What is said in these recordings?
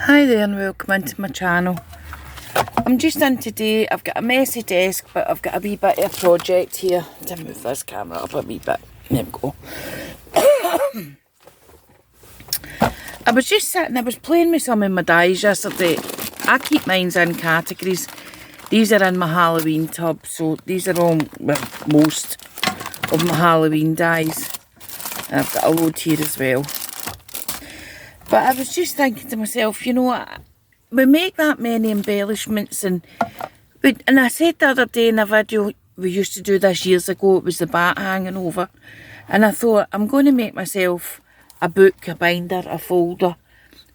Hi there and welcome into my channel. I'm just in today. I've got a messy desk, but I've got a wee bit of a project here. To move this camera up a wee bit. There we go. I was just sitting, I was playing with some of my dyes yesterday. I keep mine in categories. These are in my Halloween tub, so these are all, well, most of my Halloween dyes. And I've got a load here as well. But I was just thinking to myself, you know, we make that many embellishments and I said the other day in a video, we used to do this years ago, it was the bat hanging over. And I thought, I'm going to make myself a book, a binder, a folder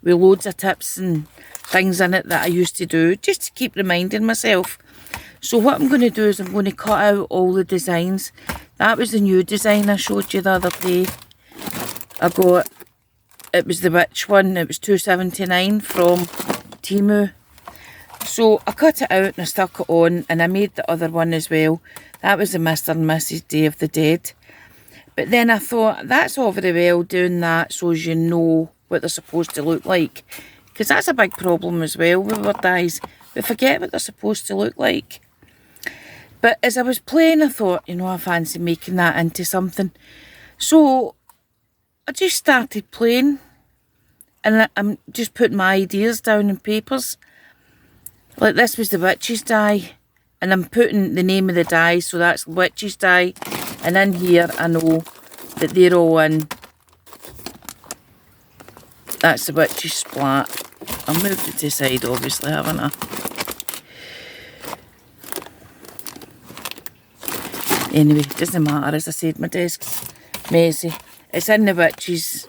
with loads of tips and things in it that I used to do, just to keep reminding myself. So what I'm going to do is I'm going to cut out all the designs. That was the new design I showed you the other day. It was the witch one, it was $2.79 from Temu. So I cut it out and I stuck it on, and I made the other one as well. That was the Mr. and Mrs. Day of the Dead. But then I thought, that's all very well doing that so as you know what they're supposed to look like. Because that's a big problem as well with our dyes. We forget what they're supposed to look like. But as I was playing, I thought, you know, I fancy making that into something. So I just started playing, and I'm just putting my ideas down in papers. Like this was the witch's dye, and I'm putting the name of the dye, so that's witch's dye. And in here I know that they're all in. That's the witch's splat. I'll move it to the side obviously, haven't I? Anyway, it doesn't matter, as I said, my desk's messy. It's in the witch's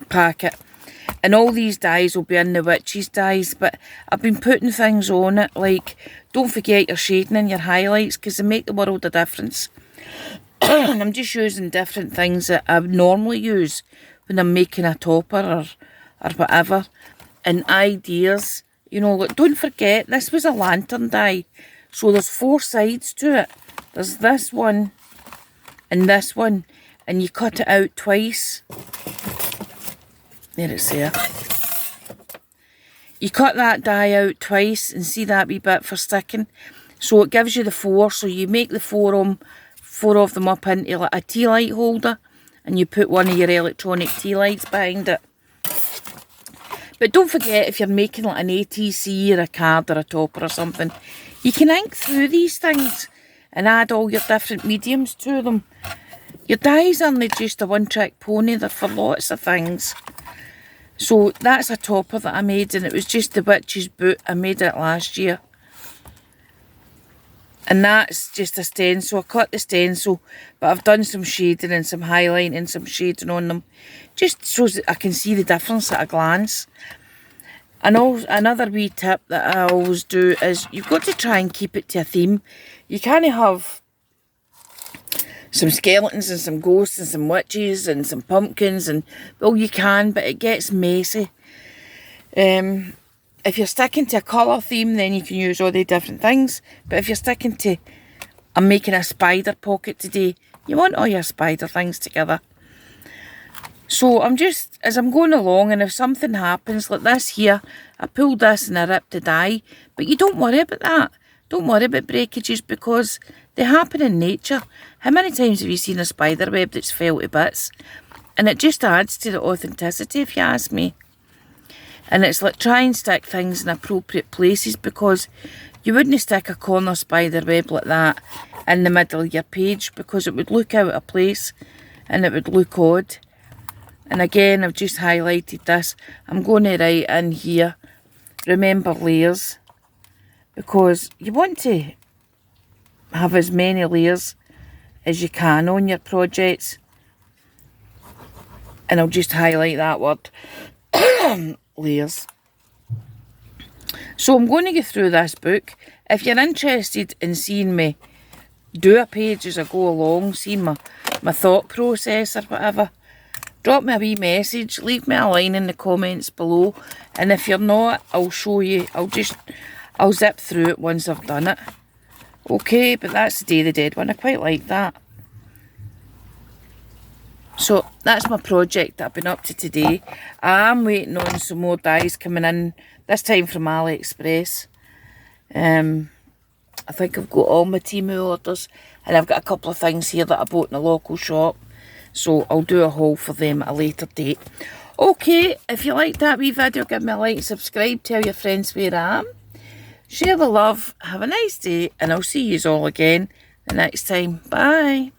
packet. And all these dyes will be in the witch's dyes, but I've been putting things on it, like, don't forget your shading and your highlights, because they make the world of difference. And I'm just using different things that I would normally use when I'm making a topper or whatever. And ideas, you know, like, don't forget, this was a lantern dye. So there's 4 sides to it. There's this one and this one. And you cut it out twice. There it's there. You cut that dye out twice and see that wee bit for sticking. So it gives you the 4. So you make the 4 of them up into like a tea light holder. And you put one of your electronic tea lights behind it. But don't forget, if you're making like an ATC or a card or a topper or something, you can ink through these things and add all your different mediums to them. Your dyes aren't just a one-trick pony, they're for lots of things. So that's a topper that I made, and it was just the witch's boot. I made it last year. And that's just a stencil. I cut the stencil, but I've done some shading and some highlighting and some shading on them. Just so that I can see the difference at a glance. And also, another wee tip that I always do is you've got to try and keep it to a theme. You can't have some skeletons and some ghosts and some witches and some pumpkins, and well, you can, but it gets messy. If you're sticking to a colour theme, then you can use all the different things. But if you're sticking to, I'm making a spider pocket today, you want all your spider things together. So I'm just, as I'm going along, and if something happens like this here, I pulled this and I ripped the dye, but you don't worry about that. Don't worry about breakages, because they happen in nature. How many times have you seen a spider web that's fell to bits? And it just adds to the authenticity, if you ask me. And it's like, try and stick things in appropriate places, because you wouldn't stick a corner spider web like that in the middle of your page, because it would look out of place and it would look odd. And again, I've just highlighted this. I'm going to write in here, remember layers, because you want to have as many layers as you can on your projects. And I'll just highlight that word, layers. So I'm going to go through this book. If you're interested in seeing me do a page as I go along, seeing my thought process or whatever, drop me a wee message, leave me a line in the comments below. And if you're not, I'll show you. I'll zip through it once I've done it. Okay, but that's the Day of the Dead one. I quite like that. So that's my project that I've been up to today. I'm waiting on some more dies coming in, this time from AliExpress. I think I've got all my Temu orders, and I've got a couple of things here that I bought in a local shop. So I'll do a haul for them at a later date. Okay, if you like that wee video, give me a like, subscribe, tell your friends where I am. Share the love, have a nice day, and I'll see you all again the next time. Bye.